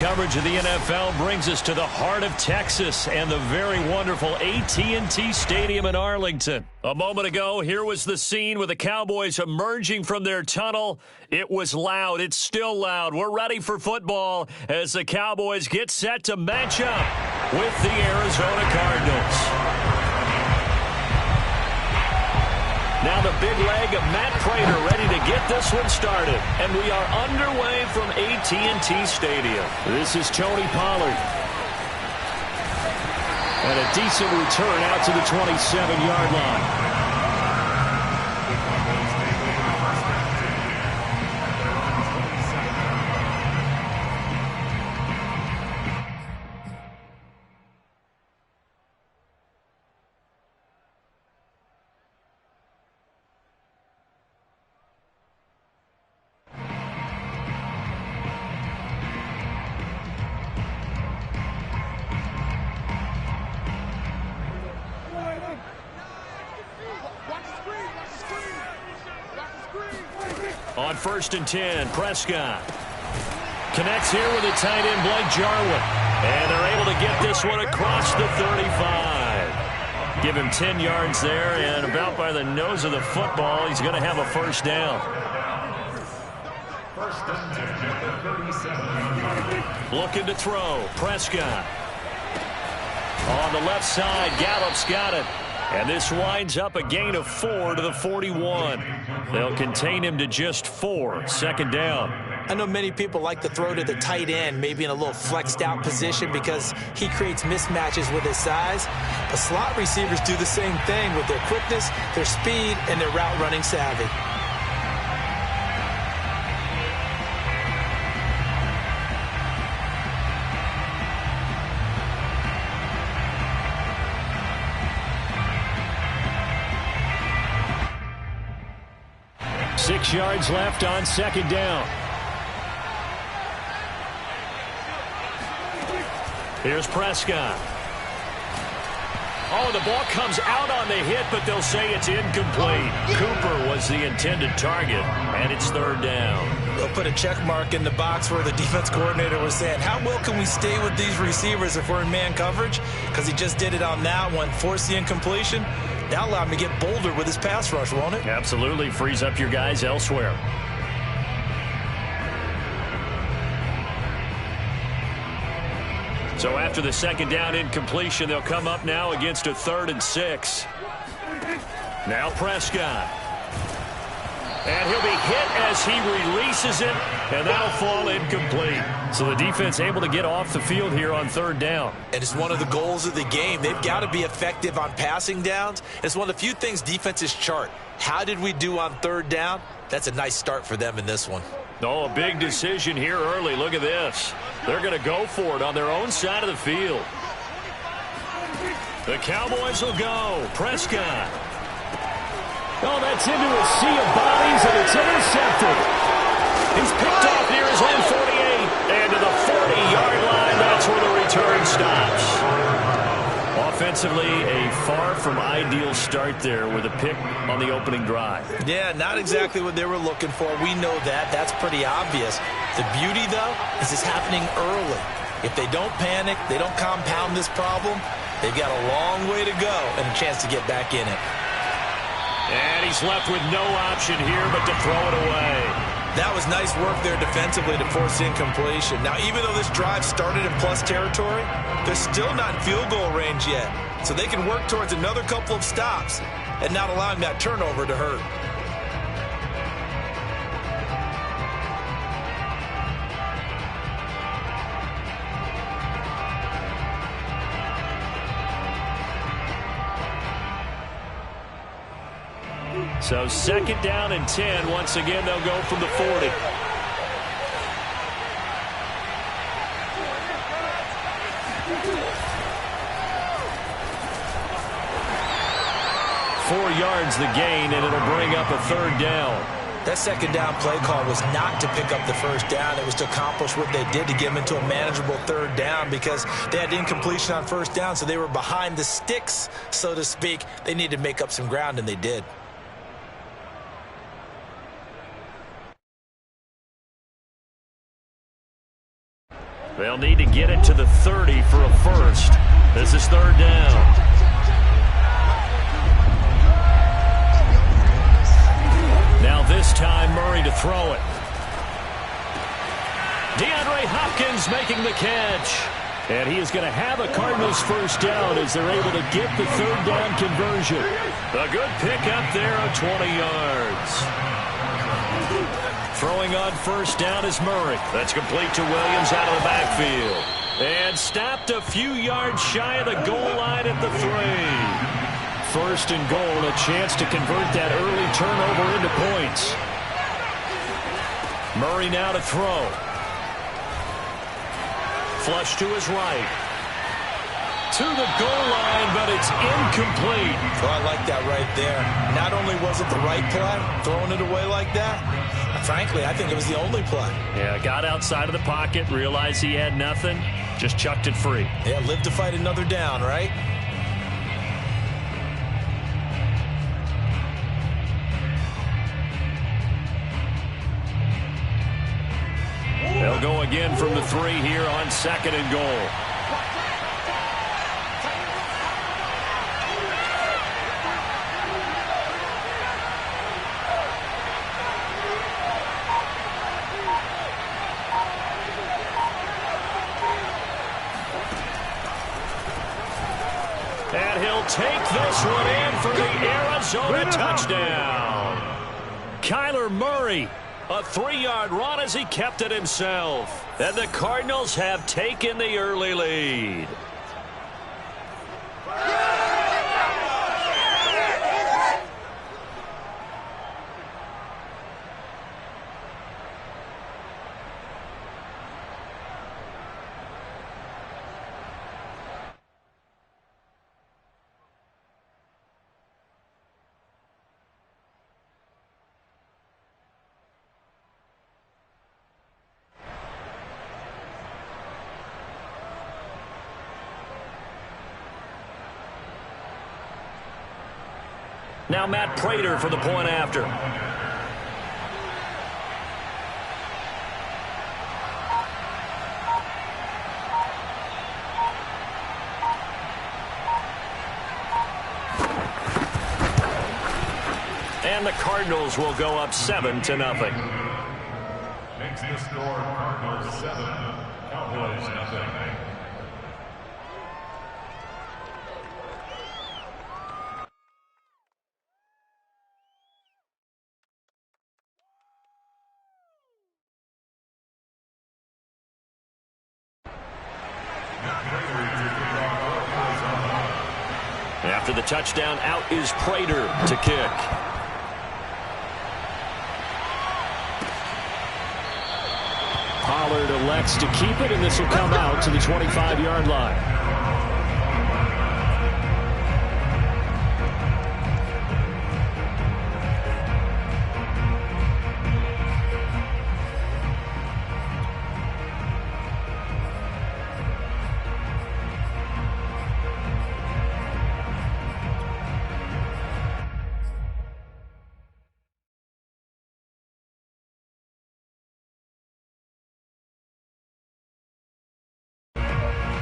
Coverage of the NFL brings us to the heart of Texas and the very wonderful AT&T Stadium in Arlington. A moment ago, here was the scene with the Cowboys emerging from their tunnel. It was loud. It's still loud. We're ready for football as the Cowboys get set to match up with the Arizona Cardinals. Now the big leg of Matt Prater ready to get this one started. And we are underway from AT&T Stadium. This is Tony Pollard. And a decent return out to the 27-yard line. On 1st and 10, Prescott connects here with a tight end, Blake Jarwin. And they're able to get this one across the 35. Give him 10 yards there, and about by the nose of the football, he's going to have a first down. Looking to throw, Prescott. On the left side, Gallup's got it. And this winds up a gain of 4 to the 41. They'll contain him to just 4. Second down. I know many people like to throw to the tight end, maybe in a little flexed out position because he creates mismatches with his size. But slot receivers do the same thing with their quickness, their speed, and their route running savvy. Six yards left on second down. Here's Prescott. Oh, the ball comes out on the hit, but they'll say it's incomplete. Cooper was the intended target, and it's third down. They'll put a check mark in the box where the defense coordinator was saying, how well can we stay with these receivers if we're in man coverage? Because he just did it on that one, forced the incompletion. Now allow him to get bolder with his pass rush, won't it? Absolutely. Frees up your guys elsewhere. So after the second down incompletion, they'll come up now against a 3rd and 6. Now Prescott. And he'll be hit as he releases it, and that'll fall incomplete. So the defense able to get off the field here on 3rd down. And it's one of the goals of the game. They've got to be effective on passing downs. It's one of the few things defenses chart. How did we do on 3rd down? That's a nice start for them in this one. Oh, a big decision here early. Look at this. They're going to go for it on their own side of the field. The Cowboys will go. Prescott. Oh, that's into a sea of bodies, and it's intercepted. He's picked off near his own 48. And to the 40-yard line, that's where the return stops. Offensively, a far from ideal start there with a pick on the opening drive. Yeah, not exactly what they were looking for. We know that. That's pretty obvious. The beauty, though, is it's happening early. If they don't panic, they don't compound this problem, they've got a long way to go and a chance to get back in it. And he's left with no option here but to throw it away. That was nice work there defensively to force incompletion. Now, even though this drive started in plus territory, they're still not in field goal range yet. So they can work towards another couple of stops and not allowing that turnover to hurt. So second down and 10. Once again, they'll go from the 40. Four yards the gain, and it'll bring up a 3rd down. That second down play call was not to pick up the first down. It was to accomplish what they did to get them into a manageable 3rd down because they had incompletion on first down, so they were behind the sticks, so to speak. They needed to make up some ground, and they did. They'll need to get it to the 30 for a first. This is third down. Now this time, Murray to throw it. DeAndre Hopkins making the catch. And he is going to have a Cardinals first down as they're able to get the third down conversion. A good pickup there of 20 yards. Throwing on first down is Murray. That's complete to Williams out of the backfield. And stopped a few yards shy of the goal line at the 3. First and goal, a chance to convert that early turnover into points. Murray now to throw. Flush to his right. To the goal line, but it's incomplete. Oh, I like that right there. Not only was it the right play, throwing it away like that, frankly, I think it was the only play. Yeah, got outside of the pocket, realized he had nothing, just chucked it free. Yeah, live to fight another down, right? They'll go again from the 3 here on second and goal. And he'll take this one in for the Arizona touchdown. Kyler Murray. A 3-yard run as he kept it himself. And the Cardinals have taken the early lead. Now Matt Prater for the point after. And the Cardinals will go up 7-0. Makes the score Cardinals 7, Cowboys nothing. After the touchdown, out is Prater to kick. Pollard elects to keep it, and this will come out to the 25-yard line.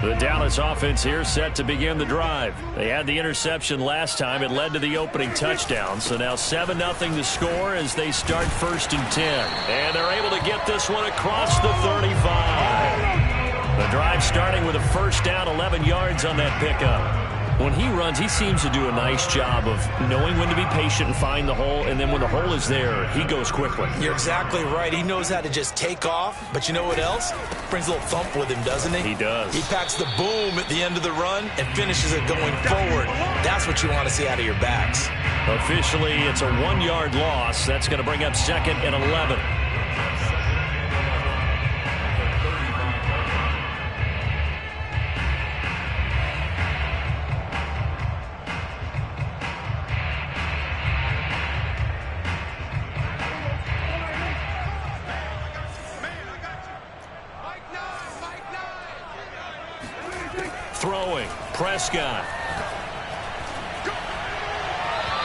The Dallas offense here set to begin the drive. They had the interception last time. It led to the opening touchdown. So now 7-0 the score as they start 1st and 10. And they're able to get this one across the 35. The drive starting with a first down, 11 yards on that pickup. When he runs, he seems to do a nice job of knowing when to be patient and find the hole, and then when the hole is there, he goes quickly. You're exactly right. He knows how to just take off, but you know what else? Brings a little thump with him, doesn't he? He does. He packs the boom at the end of the run and finishes it going forward. That's what you want to see out of your backs. Officially, it's a 1-yard loss. That's going to bring up 2nd and 11. Throwing, Prescott.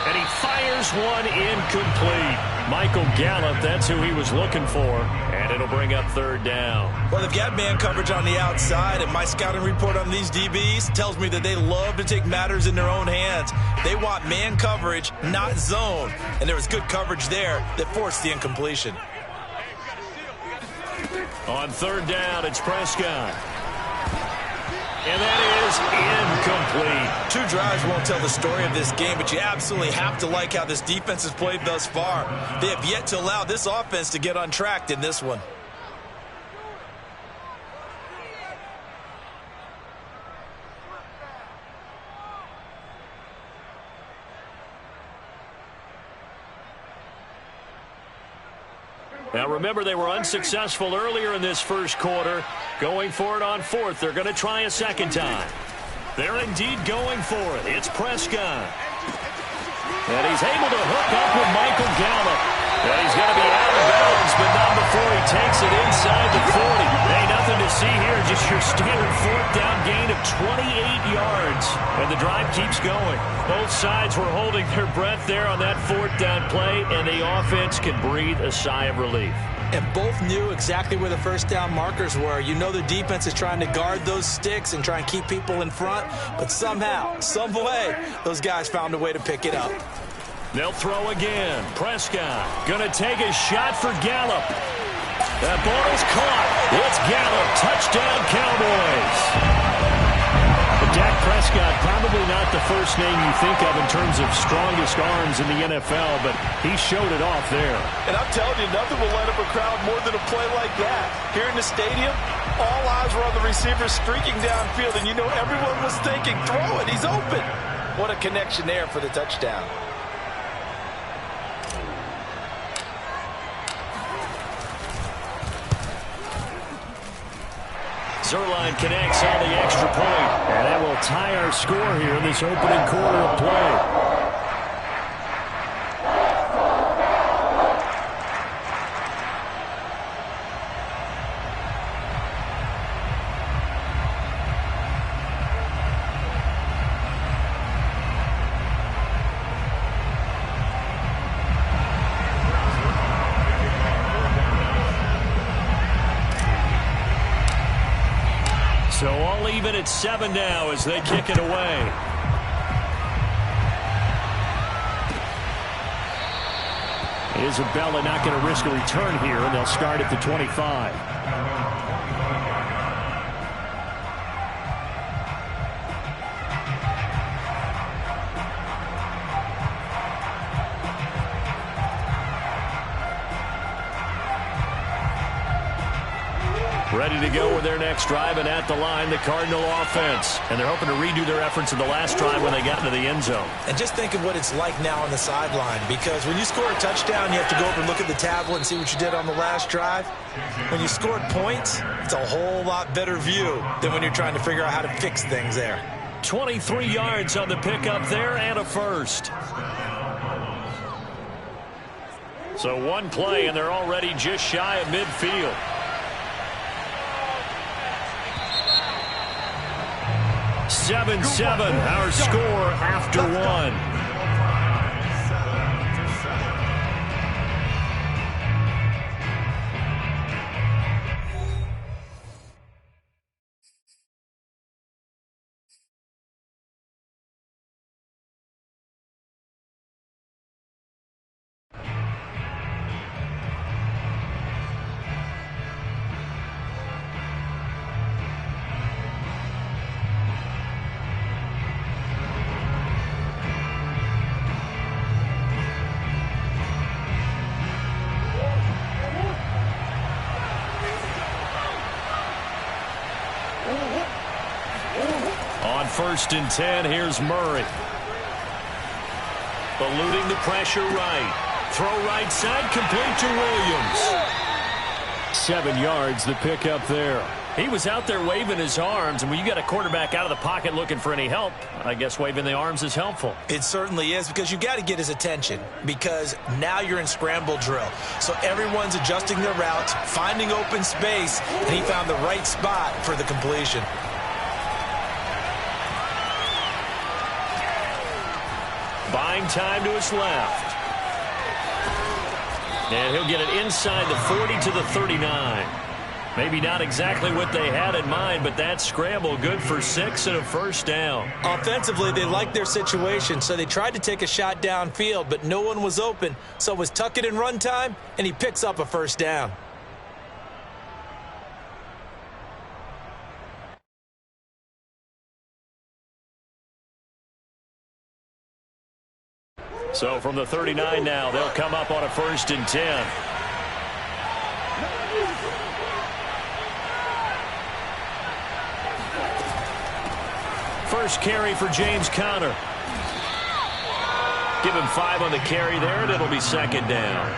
And he fires one incomplete. Michael Gallup, that's who he was looking for. And it'll bring up third down. Well, they've got man coverage on the outside, and my scouting report on these DBs tells me that they love to take matters in their own hands. They want man coverage, not zone. And there was good coverage there that forced the incompletion. On third down, it's Prescott. And that is incomplete. 2 drives won't tell the story of this game, but you absolutely have to like how this defense has played thus far. They have yet to allow this offense to get untracked in this one. Now remember, they were unsuccessful earlier in this first quarter. Going for it on fourth. They're going to try a second time. They're indeed going for it. It's Prescott. And he's able to hook up with Michael Gallup. And he's going to be out of bounds, but not before he takes it inside the 40. Hey, nothing to see here. Just your standard fourth down gain of 28 yards. And the drive keeps going. Both sides were holding their breath there on that fourth down play, and the offense can breathe a sigh of relief. And both knew exactly where the first down markers were. You know the defense is trying to guard those sticks and try and keep people in front, but somehow, some way, those guys found a way to pick it up. They'll throw again. Prescott going to take a shot for Gallup. That ball is caught. It's Gallup. Touchdown, Cowboys. But Dak Prescott, probably not the first name you think of in terms of strongest arms in the NFL, but he showed it off there. And I'm telling you, nothing will light up a crowd more than a play like that. Here in the stadium, all eyes were on the receiver streaking downfield, and you know everyone was thinking, throw it, he's open. What a connection there for the touchdown. Zerline connects on the extra point, and that will tie our score here in this opening quarter of play. So all even at 7 now as they kick it away. Isabella not going to risk a return here, and they'll start at the 25. Ready to go with their next drive, and at the line, the Cardinal offense. And they're hoping to redo their efforts in the last drive when they got into the end zone. And just think of what it's like now on the sideline, because when you score a touchdown, you have to go over and look at the tablet and see what you did on the last drive. When you scored points, it's a whole lot better view than when you're trying to figure out how to fix things there. 23 yards on the pickup there and a first. So one play, and they're already just shy of midfield. 7-7, our score after one. On 1st and 10, here's Murray. Eluding the pressure right. Throw right side, complete to Williams. 7 yards, the pickup there. He was out there waving his arms, and when you got a quarterback out of the pocket looking for any help, I guess waving the arms is helpful. It certainly is, because you got to get his attention, because now you're in scramble drill. So everyone's adjusting their routes, finding open space, and he found the right spot for the completion. Buying time to his left. And he'll get it inside the 40 to the 39. Maybe not exactly what they had in mind, but that scramble good for 6 and a first down. Offensively, they liked their situation, so they tried to take a shot downfield, but no one was open. So it was tuck it in run time, and he picks up a first down. So from the 39 now, they'll come up on a 1st and 10. First carry for James Conner. Give him 5 on the carry there, and it'll be 2nd down.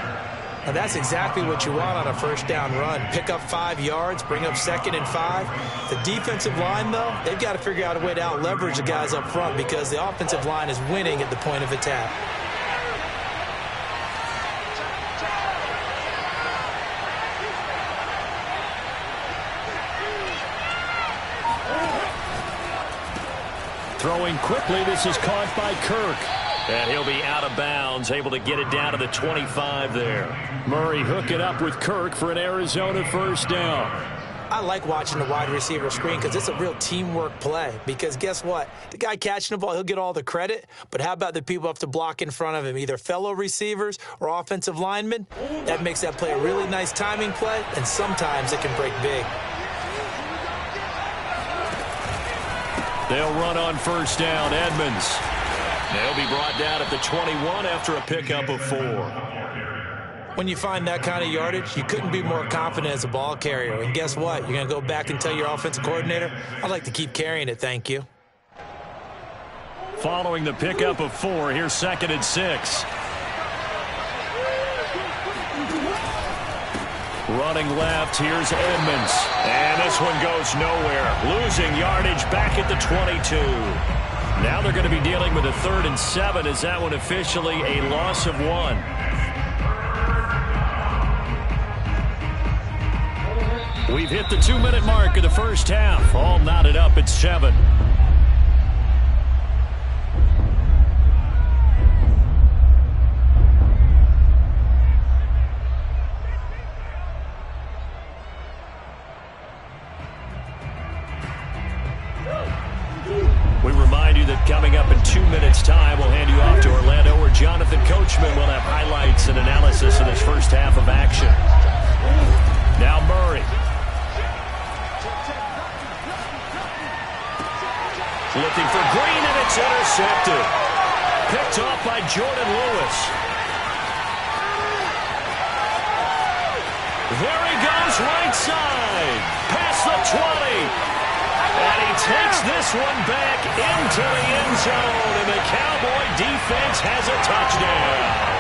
Now that's exactly what you want on a first down run. Pick up 5 yards, bring up 2nd and 5. The defensive line, though, they've got to figure out a way to out-leverage the guys up front because the offensive line is winning at the point of attack. Throwing quickly, this is caught by Kirk. And he'll be out of bounds, able to get it down to the 25 there. Murray hooking up with Kirk for an Arizona first down. I like watching the wide receiver screen because it's a real teamwork play. Because guess what? The guy catching the ball, he'll get all the credit. But how about the people who have to block in front of him, either fellow receivers or offensive linemen? That makes that play a really nice timing play, and sometimes it can break big. They'll run on first down, Edmonds. They'll be brought down at the 21 after a pickup of 4. When you find that kind of yardage, you couldn't be more confident as a ball carrier. And guess what? You're going to go back and tell your offensive coordinator, I'd like to keep carrying it, thank you. Following the pickup of 4, here's 2nd and 6. Running left, here's Edmonds. And this one goes nowhere. Losing yardage back at the 22. Now they're going to be dealing with a 3rd and 7. Is that one officially a loss of 1? We've hit the 2-minute mark of the first half. All knotted up at 7. We remind you that coming up in 2 minutes' time, we'll hand you off to Orlando, where Jonathan Coachman will have highlights and analysis of this first half of action. Now Murray. Looking for Green, and it's intercepted. Picked off by Jordan Lewis. There he goes, right side. Past the 20. And he takes this one back into the end zone, and the Cowboy defense has a touchdown.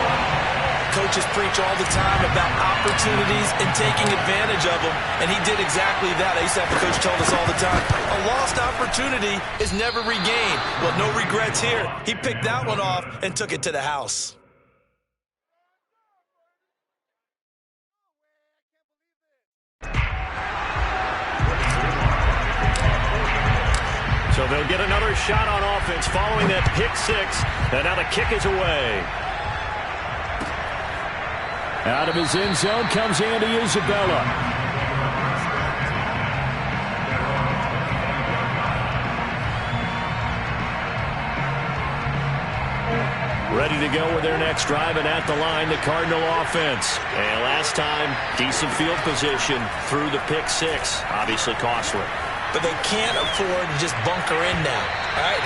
Coaches preach all the time about opportunities and taking advantage of them, and he did exactly that. I used to have the coach tell us all the time, a lost opportunity is never regained. Well, no regrets here. He picked that one off and took it to the house. So they'll get another shot on offense following that pick 6. And now the kick is away. Out of his end zone comes Andy Isabella. Ready to go with their next drive, and at the line, the Cardinal offense. And last time, decent field position through the pick 6. Obviously costly. But they can't afford to just bunker in now. All right?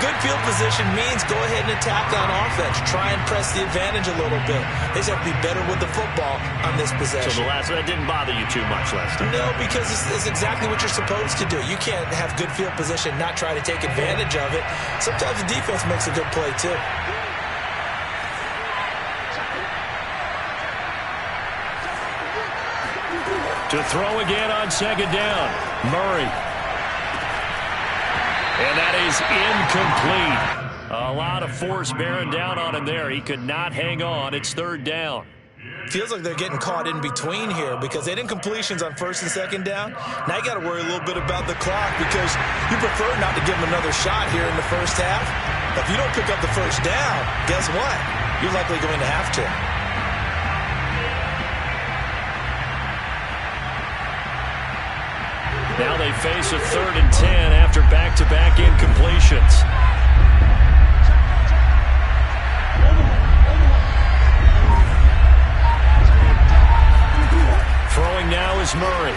Good field position means go ahead and attack on offense. Try and press the advantage a little bit. They just have to be better with the football on this possession. So that didn't bother you too much last time? No, because it's exactly what you're supposed to do. You can't have good field position, not try to take advantage of it. Sometimes the defense makes a good play, too. To throw again on 2nd down. Murray. And that is incomplete. A lot of force bearing down on him there. He could not hang on. It's 3rd down. Feels like they're getting caught in between here because they didn't completions on 1st and 2nd down. Now you got to worry a little bit about the clock because you prefer not to give them another shot here in the first half. If you don't pick up the first down, guess what? You're likely going to have to. Now they face a 3rd and 10 after back-to-back incompletions. Throwing now is Murray.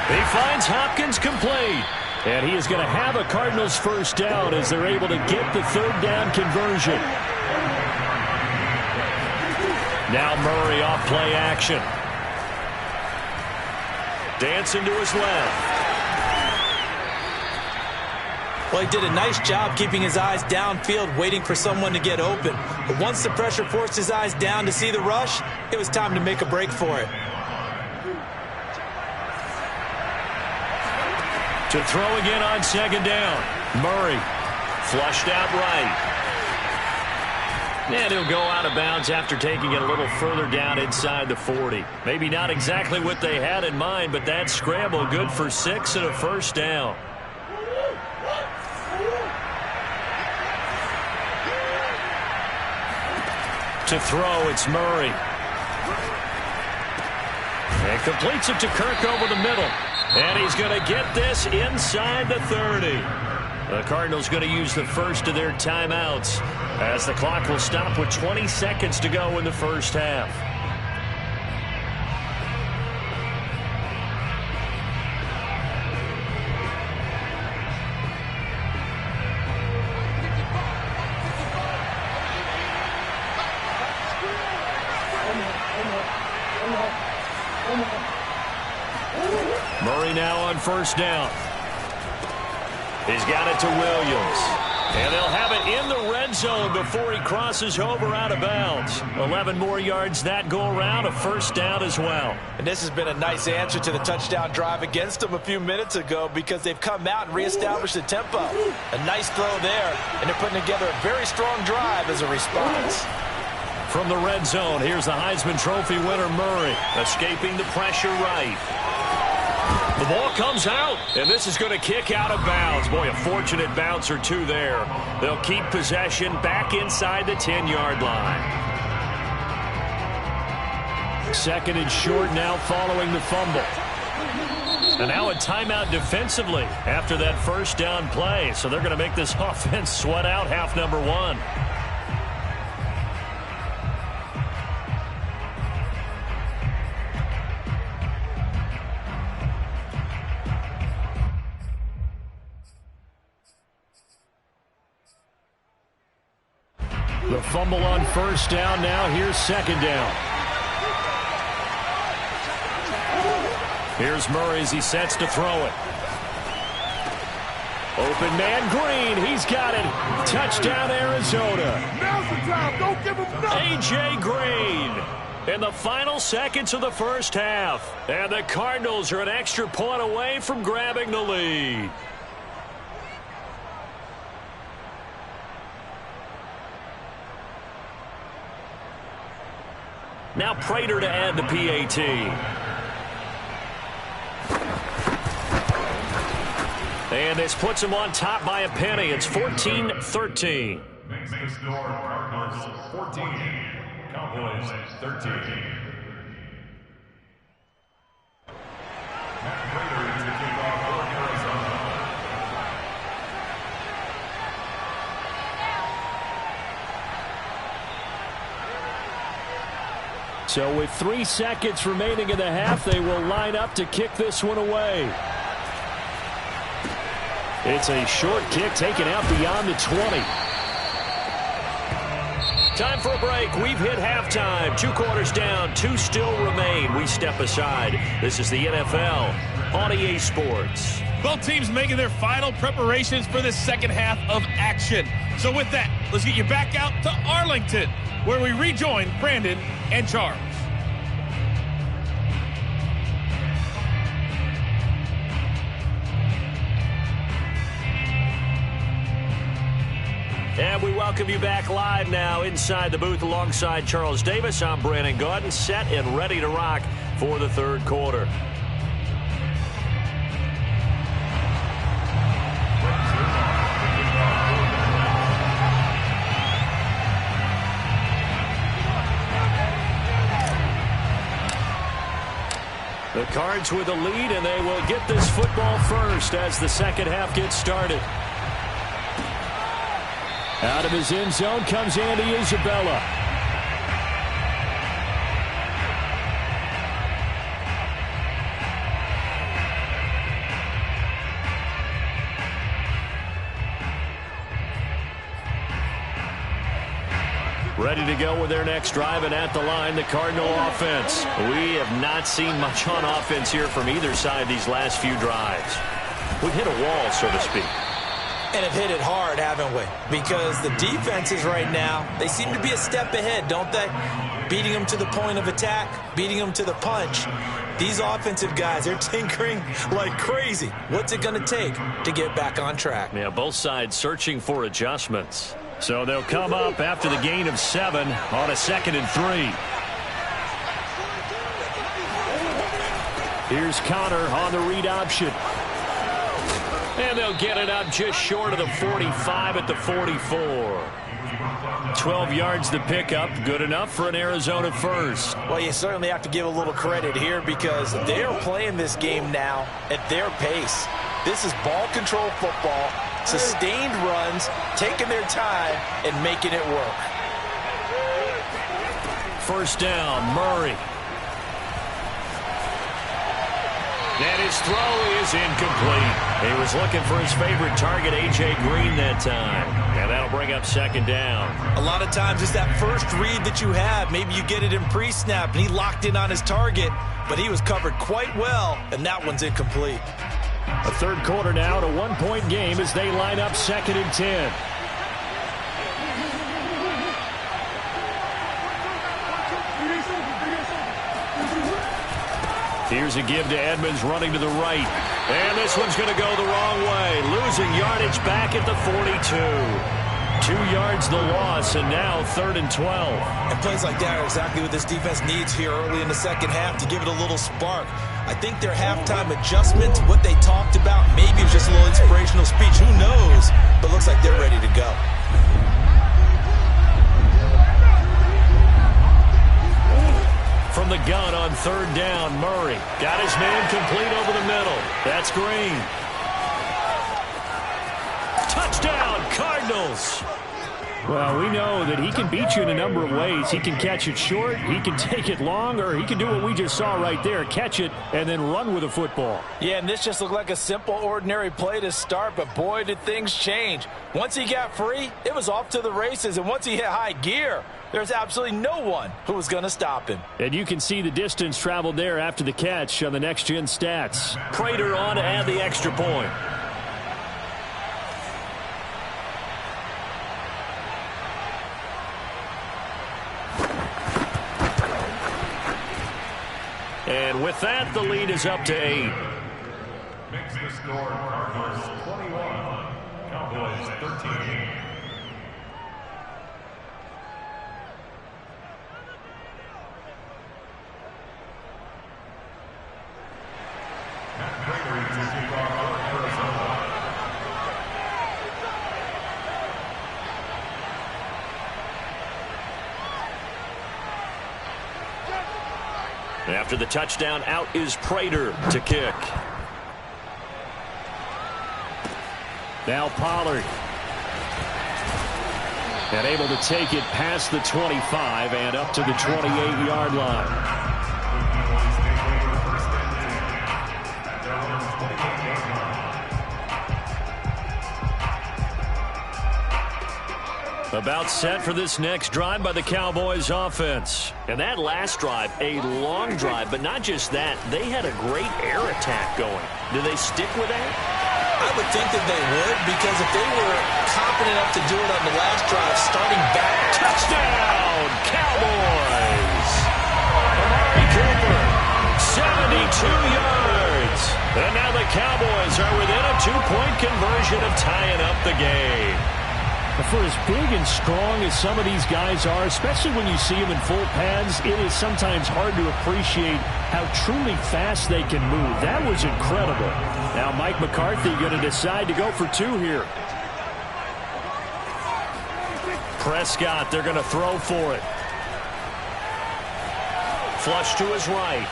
He finds Hopkins complete. And he is going to have a Cardinals first down as they're able to get the 3rd down conversion. Now Murray off play action. Dancing to his left. Well, he did a nice job keeping his eyes downfield, waiting for someone to get open. But once the pressure forced his eyes down to see the rush, it was time to make a break for it. To throw again on 2nd down. Murray flushed out right. And he'll go out of bounds after taking it a little further down inside the 40. Maybe not exactly what they had in mind, but that scramble good for 6 and a first down. To throw, it's Murray. And completes it to Kirk over the middle. And he's going to get this inside the 30. The Cardinals going to use the first of their timeouts as the clock will stop with 20 seconds to go in the first half. Murray now on first down. He's got it to Williams. And they'll have it in the red zone before he crosses over out of bounds. 11 more yards that go around, a first down as well. And this has been a nice answer to the touchdown drive against them a few minutes ago because they've come out and reestablished the tempo. A nice throw there, and they're putting together a very strong drive as a response. From the red zone, here's the Heisman Trophy winner Murray, escaping the pressure right. The ball comes out, and this is going to kick out of bounds. Boy, a fortunate bounce or two there. They'll keep possession back inside the 10-yard line. 2nd and short now following the fumble. And now a timeout defensively after that first down play. So they're going to make this offense sweat out half number 1. The fumble on first down. Now here's 2nd down. Here's Murray as he sets to throw it. Open man Green. He's got it. Touchdown Arizona. Now's the time. Don't give him nothing. A.J. Green in the final seconds of the first half. And the Cardinals are an extra point away from grabbing the lead. Now Prater to add the PAT. And this puts him on top by a penny. It's 14-13. Makes the score Cardinals 14, Cowboys 13. Matt Prater to kick off for Arizona. So with 3 seconds remaining in the half, they will line up to kick this one away. It's a short kick taken out beyond the 20. Time for a break. We've hit halftime. 2 quarters down. 2 still remain. We step aside. This is the NFL on EA Sports. Both teams making their final preparations for the second half of action. So with that, let's get you back out to Arlington, where we rejoin Brandon and Charles. And we welcome you back live now inside the booth alongside Charles Davis. I'm Brandon Gaudin, set and ready to rock for the third quarter. The Cards with a lead, and they will get this football first as the second half gets started. Out of his end zone comes Andy Isabella. Ready to go with their next drive, and at the line, the Cardinal offense. We have not seen much on offense here from either side these last few drives. We've hit a wall, so to speak. And have hit it hard, haven't we? Because the defenses right now, they seem to be a step ahead, don't they? Beating them to the point of attack, beating them to the punch. These offensive guys, they're tinkering like crazy. What's it going to take to get back on track? Yeah, both sides searching for adjustments. So they'll come up after the gain of 7 on a 2nd and 3. Here's Connor on the read option. And they'll get it up just short of the 45 at the 44. 12 yards to pick up. Good enough for an Arizona first. Well, you certainly have to give a little credit here because they're playing this game now at their pace. This is ball control football, sustained runs, taking their time, and making it work. First down, Murray. And his throw is incomplete. He was looking for his favorite target, A.J. Green, that time. And that'll bring up 2nd down. A lot of times it's that first read that you have. Maybe you get it in pre-snap, and he locked in on his target, but he was covered quite well, and that one's incomplete. A third quarter now, to 1-point game as they line up 2nd and 10. Here's a give to Edmonds running to the right. And this one's going to go the wrong way. Losing yardage back at the 42. 2 yards the loss, and now 3rd and 12. And plays like that are exactly what this defense needs here early in the second half to give it a little spark. I think their halftime adjustment, what they talked about, maybe it was just a little inspirational speech. Who knows? But looks like they're ready to go. From the gun on 3rd down, Murray got his man complete over the middle. That's Green. Touchdown, Cardinals. Well, we know that he can beat you in a number of ways. He can catch it short, he can take it long, or he can do what we just saw right there, catch it and then run with the football. Yeah, and this just looked like a simple, ordinary play to start, but boy, did things change. Once he got free, it was off to the races, and once he hit high gear, there's absolutely no one who was going to stop him. And you can see the distance traveled there after the catch on the next-gen stats. Prater on to add the extra point. And with that, the lead is up to 8. Makes the score Cardinals 21, Cowboys 13. After the touchdown, out is Prater to kick. Now Pollard. And able to take it past the 25 and up to the 28-yard line. About set for this next drive by the Cowboys offense. And that last drive, a long drive, but not just that. They had a great air attack going. Do they stick with that? I would think that they would, because if they were confident enough to do it on the last drive, starting back. Touchdown, Cowboys! Amari Cooper, 72 yards. And now the Cowboys are within a 2-point conversion of tying up the game. For as big and strong as some of these guys are, especially when you see them in full pads, it is sometimes hard to appreciate how truly fast they can move. That was incredible. Now Mike McCarthy going to decide to go for 2 here. Prescott, they're going to throw for it. Flush to his right.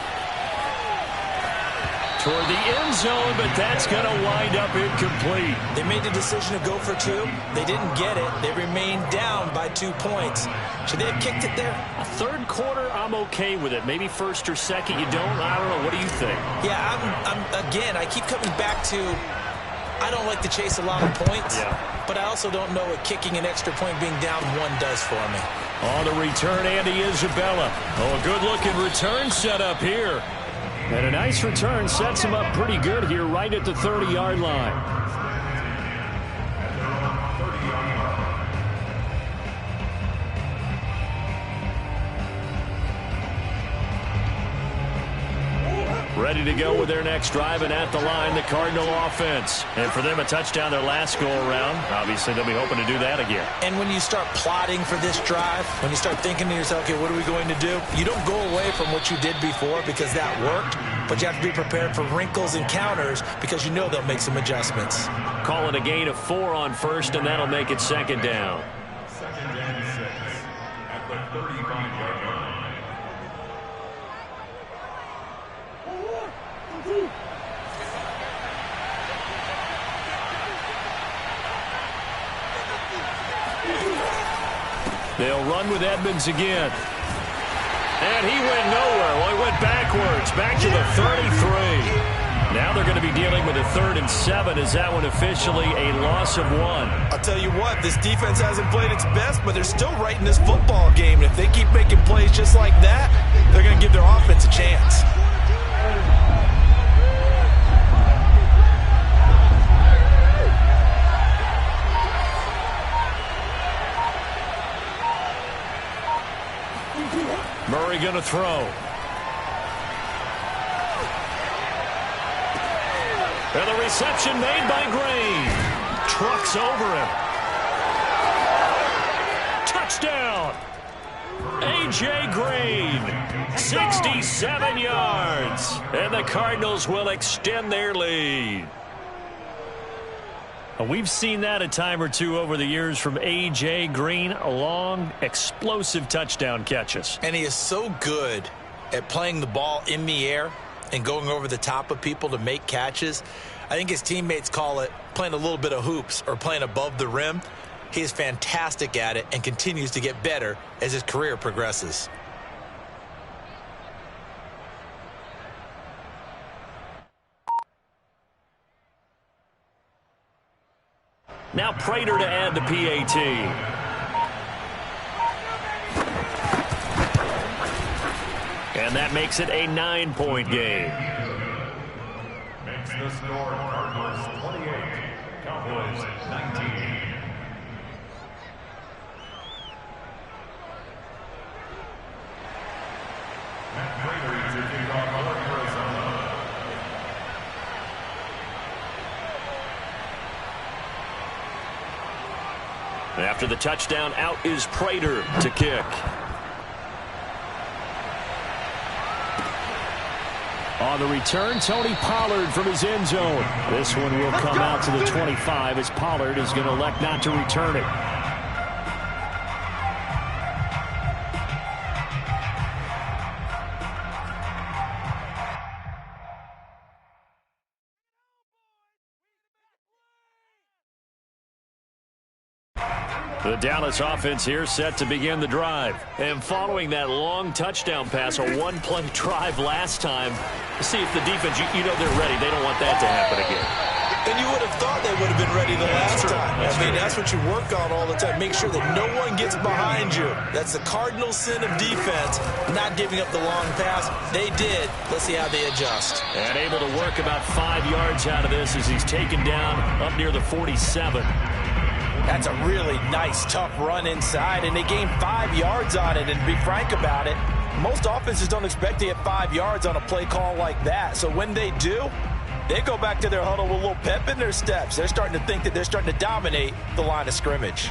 toward the end zone, but that's going to wind up incomplete. They made the decision to go for 2. They didn't get it. They remained down by 2 points. Should they have kicked it there? A third quarter, I'm okay with it. Maybe first or second, you don't. I don't know. What do you think? Yeah, again, I keep coming back to I don't like to chase a lot of points, but I also don't know what kicking an extra point being down 1 does for me. On the return, Andy Isabella. Oh, a good-looking return set up here. And a nice return sets him up pretty good here right at the 30-yard line. Ready to go with their next drive, and at the line, the Cardinal offense. And for them, a touchdown their last go-around. Obviously, they'll be hoping to do that again. And when you start plotting for this drive, when you start thinking to yourself, okay, what are we going to do? You don't go away from what you did before because that worked, but you have to be prepared for wrinkles and counters because you know they'll make some adjustments. Call it a gain of 4 on first, and that'll make it second down. Second and 6 at the 35-yard line. They'll run with Edmonds again. And he went nowhere. Well, he went backwards, back to the 33. Now they're going to be dealing with a 3rd and 7. Is that one officially a loss of 1? I'll tell you what, this defense hasn't played its best, but they're still right in this football game. And if they keep making plays just like that, they're going to give their offense a chance. Murray going to throw. And the reception made by Green. Trucks over him. Touchdown. A.J. Green. 67 yards. And the Cardinals will extend their lead. We've seen that a time or two over the years from A.J. Green. Long, explosive touchdown catches. And he is so good at playing the ball in the air and going over the top of people to make catches. I think his teammates call it playing a little bit of hoops or playing above the rim. He is fantastic at it and continues to get better as his career progresses. Now Prater to add the PAT. And that makes it a 9-point game. Makes the score Cardinals 28, Cowboys 19. Matt Prater to kick off for Arizona. After the touchdown, out is Prater to kick. On the return, Tony Pollard from his end zone. This one will come out to the 25 as Pollard is going to elect not to return it. The Dallas offense here set to begin the drive. And following that long touchdown pass, a one-play drive last time, see if the defense, you know they're ready. They don't want that to happen again. And you would have thought they would have been ready the last time. That's what you work on all the time. Make sure that no one gets behind you. That's the cardinal sin of defense, not giving up the long pass. They did. Let's see how they adjust. And able to work about 5 yards out of this as he's taken down up near the 47. That's a really nice, tough run inside, and they gained 5 yards on it. And to be frank about it, most offenses don't expect to get 5 yards on a play call like that. So when they do, they go back to their huddle with a little pep in their steps. They're starting to think that they're starting to dominate the line of scrimmage.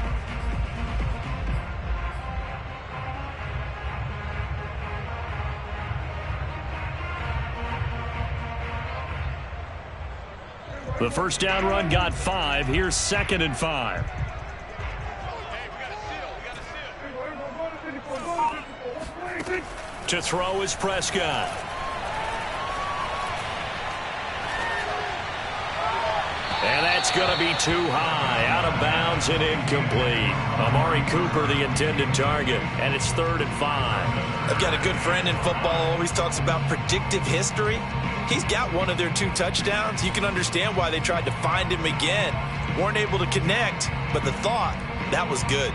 The first down run got 5. Here's 2nd and 5. To throw is Prescott. That's going to be too high, out of bounds and incomplete. Amari Cooper, the intended target, and it's 3rd and 5. I've got a good friend in football, always talks about predictive history. He's got one of their 2 touchdowns. You can understand why they tried to find him again. Weren't able to connect, but the thought, that was good.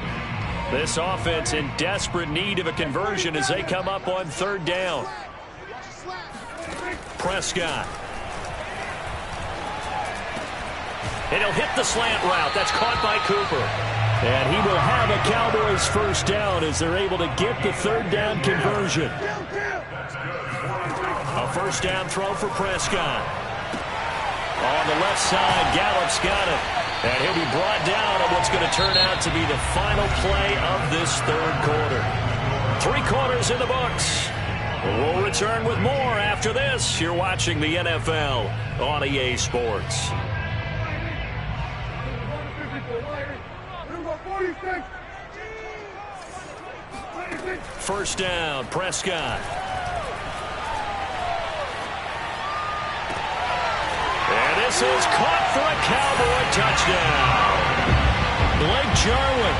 This offense in desperate need of a conversion as they come up on 3rd down. Prescott. And he'll hit the slant route. That's caught by Cooper. And he will have a Cowboys 1st down as they're able to get the 3rd down conversion. A 1st down throw for Prescott. On the left side, Gallup's got it. And he'll be brought down on what's going to turn out to be the final play of this 3rd quarter. 3 quarters in the books. We'll return with more after this. You're watching the NFL on EA Sports. First down, Prescott. And this is caught for a Cowboy touchdown. Blake Jarwin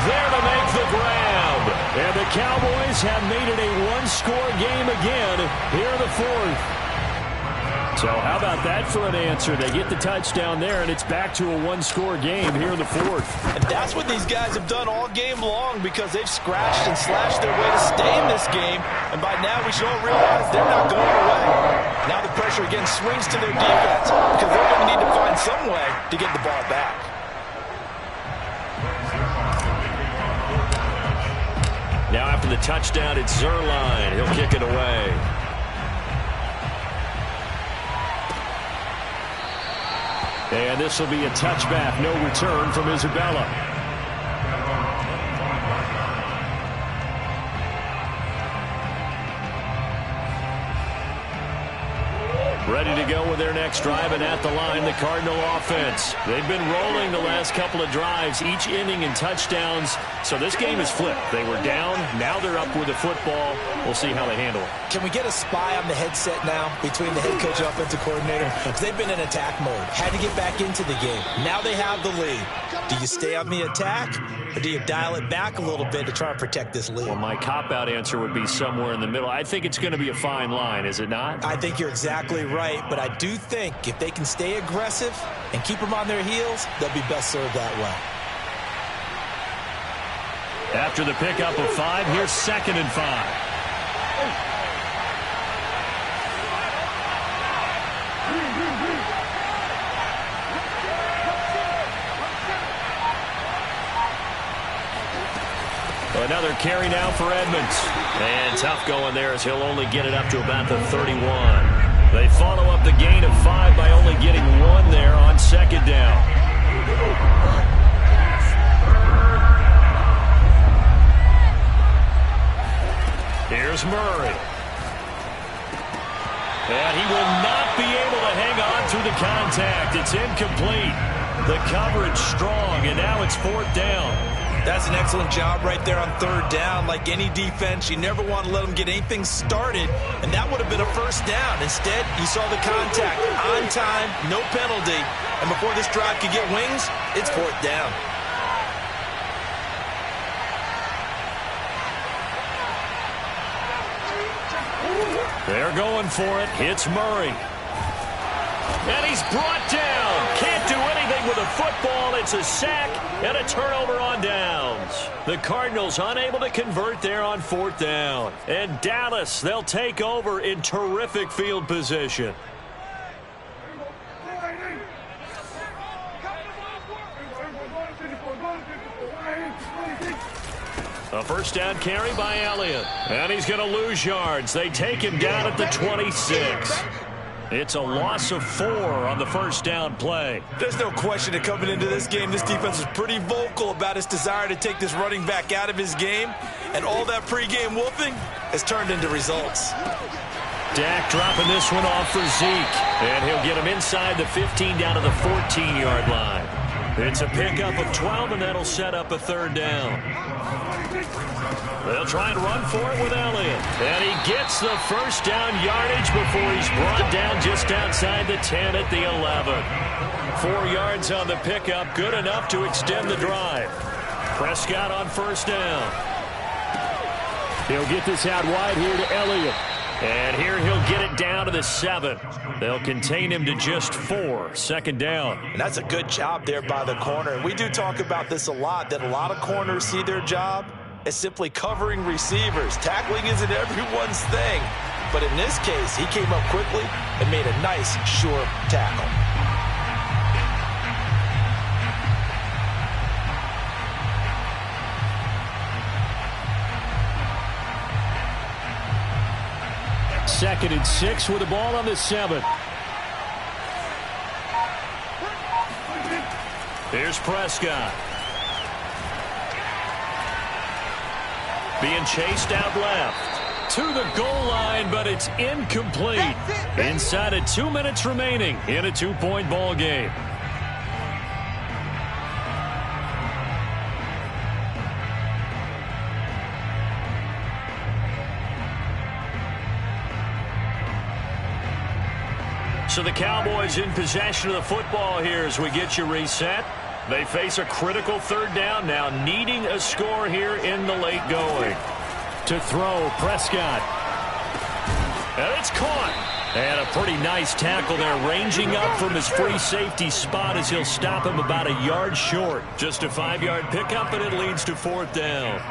there to make the grab. And the Cowboys have made it a 1-score game again here in the 4th. So how about that for an answer? They get the touchdown there, and it's back to a 1-score game here in the 4th. And that's what these guys have done all game long because they've scratched and slashed their way to stay in this game. And by now we should all realize they're not going away. Now the pressure again swings to their defense because they're going to need to find some way to get the ball back. Now after the touchdown, it's Zerline. He'll kick it away. And this will be a touchback, no return from Isabella. Ready to go with their next drive, and at the line, the Cardinal offense. They've been rolling the last couple of drives, each inning in touchdowns. So this game is flipped. They were down, now they're up with the football. We'll see how they handle it. Can we get a spy on the headset now between the head coach and offensive coordinator? Because they've been in attack mode. Had to get back into the game. Now they have the lead. Do you stay on the attack, or do you dial it back a little bit to try and protect this lead? Well, my cop-out answer would be somewhere in the middle. I think it's going to be a fine line, is it not? I think you're exactly right, but I do think if they can stay aggressive and keep them on their heels, they'll be best served that way. After the pickup of 5, here's 2nd and 5. Another carry now for Edmonds. And tough going there as he'll only get it up to about the 31. They follow up the gain of 5 by only getting 1 there on 2nd down. Here's Murray. And he will not be able to hang on through the contact. It's incomplete. The coverage strong, and now it's 4th down. That's an excellent job right there on 3rd down. Like any defense, you never want to let them get anything started, and that would have been a 1st down. Instead, you saw the contact on time, no penalty, and before this drive could get wings, it's 4th down. They're going for it. It's Murray. And he's brought down. Can't do anything with a football. It's a sack and a turnover on downs. The Cardinals unable to convert there on 4th down. And Dallas, they'll take over in terrific field position. A 1st down carry by Elliott. And he's going to lose yards. They take him down at the 26. It's a loss of 4 on the 1st down play. There's no question that coming into this game, this defense was pretty vocal about its desire to take this running back out of his game. And all that pregame wolfing has turned into results. Dak dropping this one off for Zeke. And he'll get him inside the 15 down to the 14-yard line. It's a pickup of 12, and that'll set up a 3rd down. They'll try and run for it with Elliott. And he gets the 1st down yardage before he's brought down just outside the 10 at the 11. 4 yards on the pickup, good enough to extend the drive. Prescott on first down. He'll get this out wide here to Elliott. And here he'll get it down to the 7. They'll contain him to just 4. Second down. And that's a good job there by the corner. And we do talk about this a lot, that a lot of corners see their job as simply covering receivers. Tackling isn't everyone's thing. But in this case, he came up quickly and made a nice, sure tackle. Second and 6 with the ball on the 7. Here's Prescott. Being chased out left. To the goal line, but it's incomplete. Inside of 2 minutes remaining in a 2-point ball game. So the Cowboys in possession of the football here as we get you reset. They face a critical third down now, needing a score here in the late going. To throw, Prescott. And it's caught. And a pretty nice tackle there, ranging up from his free safety spot as he'll stop him about a yard short. Just a 5-yard pickup, and it leads to 4th down.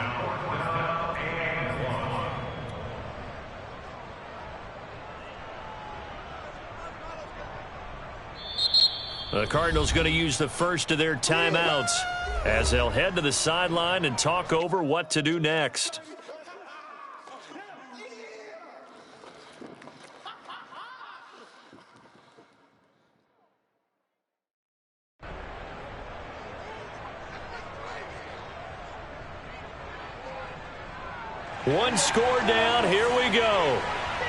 The Cardinals going to use the first of their timeouts as they'll head to the sideline and talk over what to do next. One score down. Here we go.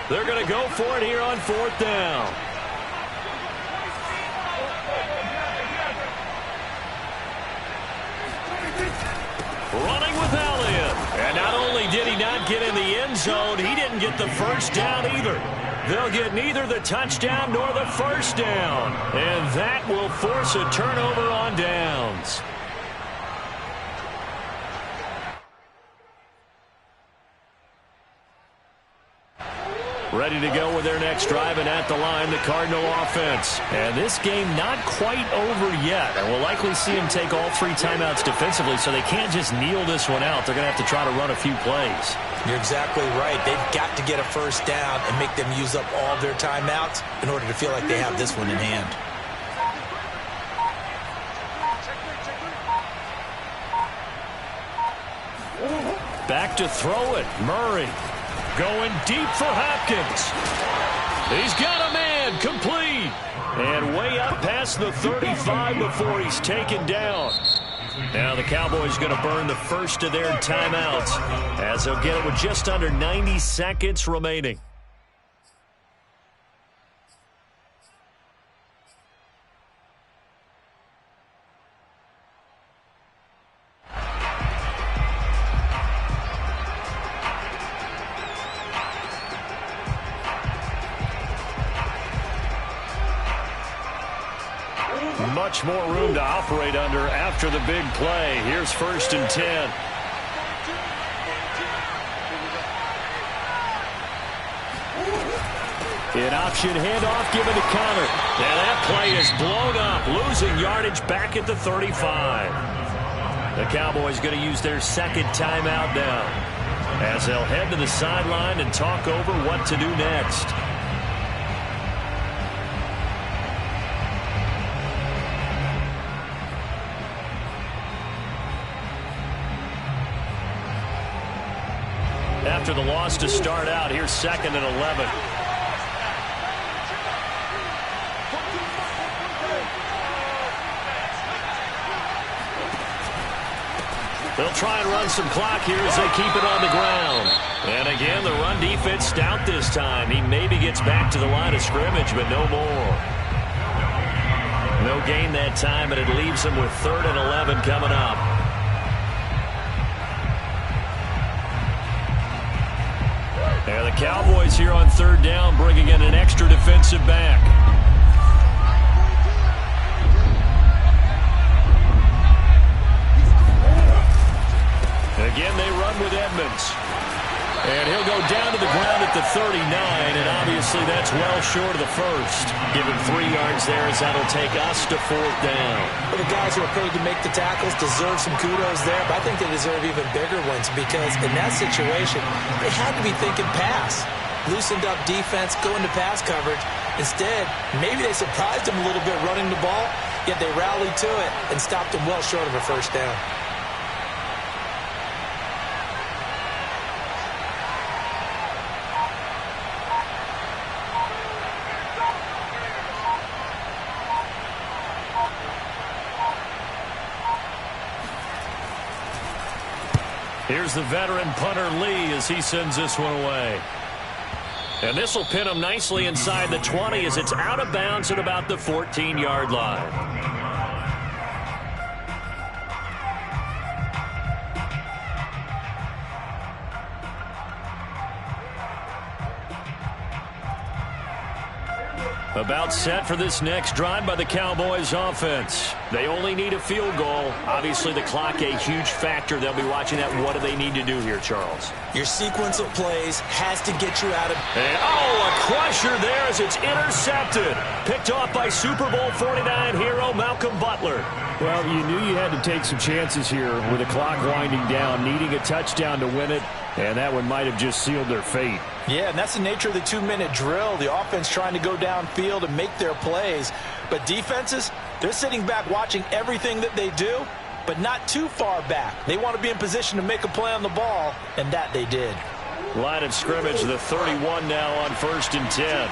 They're going to go for it here on 4th down. Running with Elliott. And not only did he not get in the end zone, he didn't get the first down either. They'll get neither the touchdown nor the first down. And that will force a turnover on downs. Ready to go with their next drive, and at the line, the Cardinal offense. And this game not quite over yet. And we'll likely see them take all 3 timeouts defensively, so they can't just kneel this one out. They're going to have to try to run a few plays. You're exactly right. They've got to get a first down and make them use up all their timeouts in order to feel like they have this one in hand. Back to throw it. Murray. Going deep for Hopkins. He's got a man, complete. And way up past the 35 before he's taken down. Now the Cowboys going to burn the first of their timeouts as they'll get it with just under 90 seconds remaining. Much more room to operate under after the big play. Here's 1st and 10. An option handoff given to Connor. And that play is blown up, losing yardage back at the 35. The Cowboys going to use their second timeout now as they'll head to the sideline and talk over what to do next. After the loss to start out, here's 2nd and 11. They'll try and run some clock here as they keep it on the ground. And again, the run defense stout this time. He maybe gets back to the line of scrimmage, but no more. No gain that time, and it leaves them with 3rd and 11 coming up. And the Cowboys here on 3rd down, bringing in an extra defensive back. at the 39, and obviously that's well short of the first. Give him 3 yards there as that'll take us to 4th down. Well, the guys who are paid to make the tackles deserve some kudos there, but I think they deserve even bigger ones because in that situation, they had to be thinking pass. Loosened up defense, going to pass coverage. Instead, maybe they surprised them a little bit running the ball, yet they rallied to it and stopped them well short of a first down. Here's the veteran punter Lee as he sends this one away. And this will pin him nicely inside the 20 as it's out of bounds at about the 14-yard line. About set for this next drive by the Cowboys offense. They only need a field goal. Obviously, the clock a huge factor. They'll be watching that. What do they need to do here, Charles? Your sequence of plays has to get you out of... And, a crusher there as it's intercepted. Picked off by Super Bowl 49 hero Malcolm Butler. Well, you knew you had to take some chances here with the clock winding down, needing a touchdown to win it, and that one might have just sealed their fate. Yeah, and that's the nature of the 2-minute drill. The offense trying to go downfield and make their plays. But defenses, they're sitting back watching everything that they do, but not too far back. They want to be in position to make a play on the ball, and that they did. Line of scrimmage, the 31 now on 1st and 10.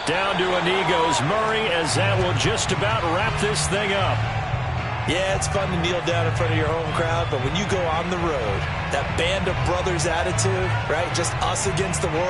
Down to a knee goes Murray as that will just about wrap this thing up. Yeah, it's fun to kneel down in front of your home crowd, but when you go on the road, that band of brothers attitude, right, just us against the world.